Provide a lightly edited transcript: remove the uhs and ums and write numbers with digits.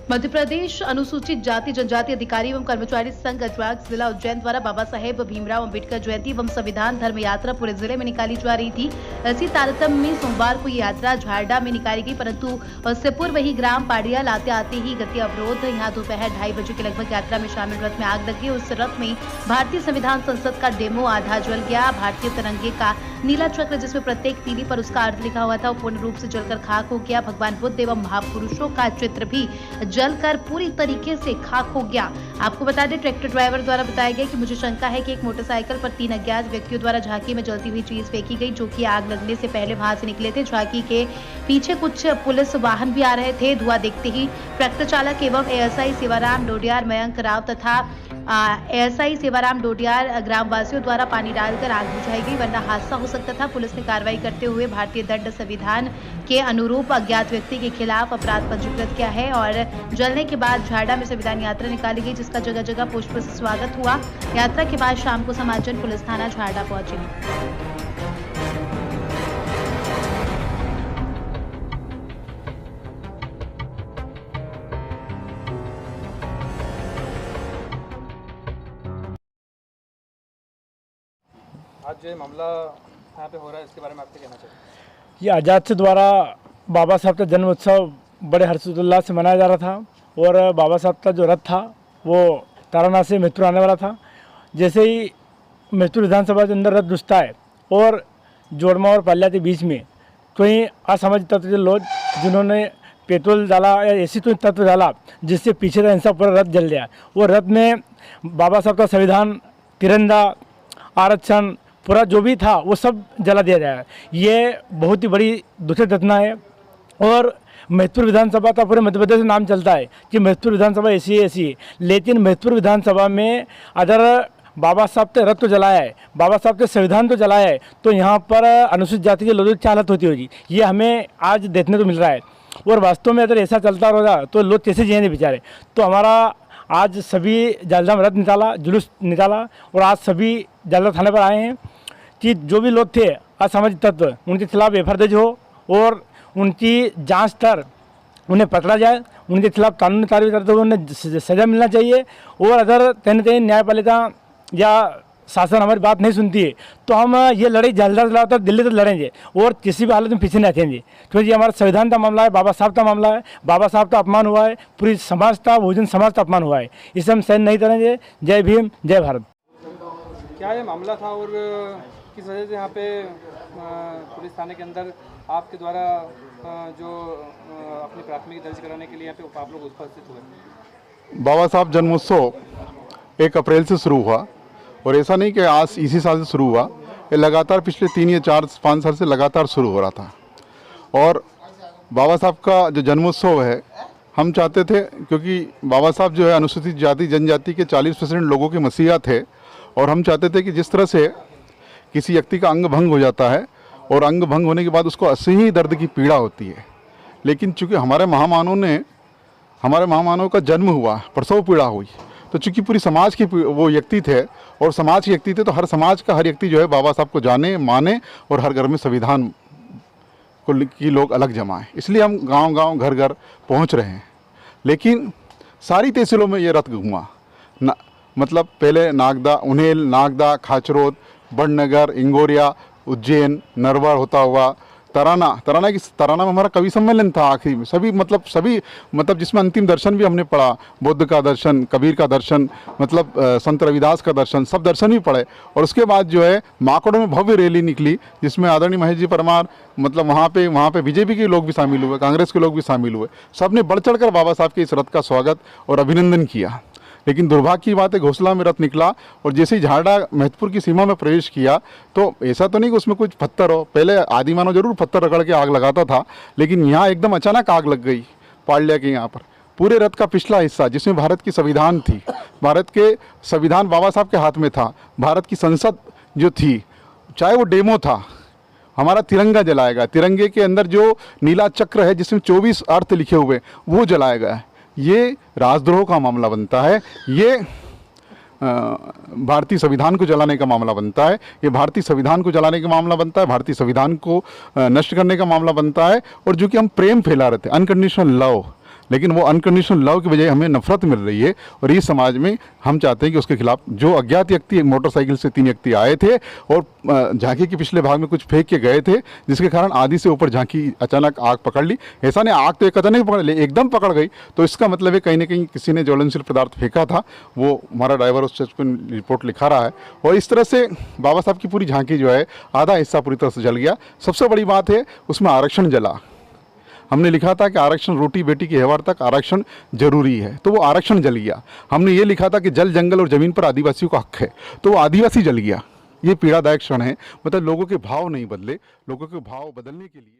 मध्य प्रदेश अनुसूचित जाति जनजाति अधिकारी एवं कर्मचारी संघ अजवाग जिला उज्जैन द्वारा बाबा साहेब भीमराव अंबेडकर जयंती एवं संविधान धर्म यात्रा पूरे जिले में निकाली जा रही थी। इसी तारतम्य में सोमवार को ये यात्रा झारडा में निकाली गई, परंतु उससे पूर्व ही ग्राम पाडिया लाते आते ही गति अवरोध। यहाँ दोपहर 2:30 बजे के लगभग यात्रा में शामिल रथ में आग लगी। उस रथ में भारतीय संविधान संसद का डेमो आधा जल गया। भारतीय तिरंगे का नीला चक्र जिसमें प्रत्येक तीली पर उसका अर्थ लिखा हुआ था वो पूर्ण रूप से जलकर खाक हो गया। भगवान बुद्ध एवं महापुरुषों का चित्र भी जलकर पूरी तरीके से खाक हो गया। आपको बता दें, ट्रैक्टर ड्राइवर द्वारा बताया गया कि मुझे शंका है कि एक मोटरसाइकिल पर 3 अज्ञात व्यक्तियों द्वारा झांकी में जलती हुई चीज फेंकी गई, जो कि आग लगने से पहले वहां से निकले थे। झांकी के पीछे कुछ पुलिस वाहन भी आ रहे थे। धुआं देखते ही ट्रैक्टर चालक एवं एएसआई सेवाराम डोडियार मयंक राव तथा एएसआई सेवाराम डोडियार ग्रामवासियों द्वारा पानी डालकर आग बुझाई गई, वरना हादसा हो सकता था। पुलिस ने कार्रवाई करते हुए भारतीय दंड संविधान के अनुरूप अज्ञात व्यक्ति के खिलाफ अपराध पंजीकृत किया है और जलने के बाद झारडा में संविधान यात्रा निकाली गई, जिसका जगह जगह पुष्प से स्वागत हुआ। यात्रा के बाद शाम को समाजजन पुलिस थाना झारडा पहुंचे। आज जो मामला यहाँ पे हो रहा है इसके बारे में आपसे कहना चाहिए। ये आज़ाद से द्वारा बाबा साहब का जन्म उत्सव बड़े हर्षोल्लास से मनाया जा रहा था और बाबा साहब का जो रथ था वो तारानाथ से महतपुर आने वाला था। जैसे ही महतपुर विधानसभा के अंदर रथ घुसता है और जोड़मा और पाल्या के बीच में कोई असामाजिक तत्व के लोग जिन्होंने पेट्रोल डाला या ऐसी कोई तत्व डाला जिससे पीछे का हिस्सा पूरा रथ जल गया। वो रथ में बाबा साहब का संविधान, तिरंगा, आरक्षण पूरा जो भी था वो सब जला दिया जाए। ये बहुत ही बड़ी दुखद घटना है और महतपुर विधानसभा का पूरे मध्य प्रदेश में नाम चलता है कि महतपुर विधानसभा ऐसी है। लेकिन महतपुर विधानसभा में अगर बाबा साहब के रथ तो जलाया है, बाबा साहब के संविधान तो जलाया है, तो यहाँ पर अनुसूचित जाति के लोगों की क्या हालत होती होगी, ये हमें आज देखने को मिल रहा है। और वास्तव में अगर ऐसा चलता रहेगा तो लोग कैसे जिएंगे बेचारे। तो हमारा आज सभी झालदा में रथ निकाला, जुलूस निकाला और आज सभी झालदा थाने पर आए हैं कि जो भी लोग थे असामाजिक तत्व उनके खिलाफ एफआईआर दर्ज हो और उनकी जांच कर उन्हें पकड़ा जाए, उनके खिलाफ कानूनी कार्रवाई करते हुए उन्हें सज़ा मिलना चाहिए। और अगर कहीं न कहीं न्यायपालिका या शासन हमारी बात नहीं सुनती है तो हम ये लड़ाई झालदा तक दिल्ली तक लड़ेंगे और किसी भी हालत में पीछे नहीं हटेंगे, क्योंकि ये हमारा संविधान का मामला है, बाबा साहब का मामला है। बाबा साहब का अपमान हुआ है, पूरी समाज का, बहुजन समाज का अपमान हुआ है, इसे हम सहन नहीं करेंगे। जय भीम, जय भारत। क्या ये मामला था और किस वजह से यहाँ पे पुलिस थाने के अंदर आपके द्वारा जो अपनी प्राथमिकी दर्ज कराने के लिए यहाँ पे आप लोग उपस्थित हुए? बाबा साहब जन्मोत्सव 1 अप्रैल से शुरू हुआ और ऐसा नहीं कि आज इसी साल से शुरू हुआ, ये लगातार पिछले 3 या 4-5 साल से लगातार शुरू हो रहा था। और बाबा साहब का जो जन्मोत्सव है, हम चाहते थे, क्योंकि बाबा साहब जो है अनुसूचित जाति जनजाति के 40% लोगों के मसीहा थे और हम चाहते थे कि जिस तरह से किसी व्यक्ति का अंग भंग हो जाता है और अंग भंग होने के बाद उसको असह्य दर्द की पीड़ा होती है, लेकिन चूँकि हमारे महामानव का जन्म हुआ, प्रसव पीड़ा हुई, तो चूँकि पूरी समाज के वो व्यक्ति थे और समाज के व्यक्ति थे, तो हर समाज का हर व्यक्ति जो है बाबा साहब को जाने माने और हर घर में संविधान को की लोग अलग जमाएं। इसलिए हम गांव-गांव, घर-घर पहुंच रहे हैं। लेकिन सारी तहसीलों में ये रथ घूमा, मतलब पहले नागदा, उन्हेल, नागदा, खाचरोद, बड़नगर, इंगोरिया, उज्जैन, नरवर होता हुआ तराना में हमारा कवि सम्मेलन था आखिरी में। सभी मतलब जिसमें अंतिम दर्शन भी हमने पढ़ा, बुद्ध का दर्शन, कबीर का दर्शन, मतलब संत रविदास का दर्शन, सब दर्शन भी पढ़े। और उसके बाद जो है माकोड़े में भव्य रैली निकली जिसमें आदरणीय महेश जी परमार, मतलब वहाँ पे बीजेपी के लोग भी शामिल हुए, कांग्रेस के लोग भी शामिल हुए। सब ने बढ़ चढ़ कर बाबा साहब के इस रथ का स्वागत और अभिनंदन किया। लेकिन दुर्भाग्य की बात है, घोसला में रथ निकला और जैसे ही झारडा महतपुर की सीमा में प्रवेश किया तो ऐसा तो नहीं कि उसमें कुछ पत्थर हो, पहले आदिमानव जरूर पत्थर रगड़ के आग लगाता था, लेकिन यहाँ एकदम अचानक आग लग गई पाल्या के यहाँ पर। पूरे रथ का पिछला हिस्सा जिसमें भारत की संविधान थी, भारत के संविधान बाबा साहब के हाथ में था, भारत की संसद जो थी, चाहे वो डेमो था, हमारा तिरंगा जलाया गया, तिरंगे के अंदर जो नीला चक्र है जिसमें 24 अर्थ लिखे हुए वो जलाया गया है। ये राजद्रोह का मामला बनता है, ये भारतीय संविधान को जलाने का मामला बनता है, ये भारतीय संविधान को जलाने का मामला बनता है, भारतीय संविधान को नष्ट करने का मामला बनता है। और जो कि हम प्रेम फैला रहे थे, अनकंडीशनल लव, लेकिन वो अनकंडीशनल लव की बजाय हमें नफरत मिल रही है। और इस समाज में हम चाहते हैं कि उसके खिलाफ जो अज्ञात व्यक्ति मोटरसाइकिल से 3 व्यक्ति आए थे और झांकी के पिछले भाग में कुछ फेंक के गए थे, जिसके कारण आधी से ऊपर झांकी अचानक आग पकड़ ली। ऐसा नहीं आग तो एक अचानक पकड़ ली, एकदम पकड़ गई, तो इसका मतलब है कहीं ना कहीं किसी ने ज्वलनशील पदार्थ फेंका था। वो हमारा ड्राइवर उस चीज़ पर रिपोर्ट लिखा रहा है। और इस तरह से बाबा साहब की पूरी झांकी जो है आधा हिस्सा पूरी तरह से जल गया। सबसे बड़ी बात है उसमें आरक्षण जला। हमने लिखा था कि आरक्षण रोटी बेटी के व्यवहार तक आरक्षण जरूरी है, तो वो आरक्षण जल गया। हमने ये लिखा था कि जल जंगल और ज़मीन पर आदिवासियों का हक है, तो वो आदिवासी जल गया। ये पीड़ादायक क्षण है। मतलब लोगों के भाव नहीं बदले, लोगों के भाव बदलने के लिए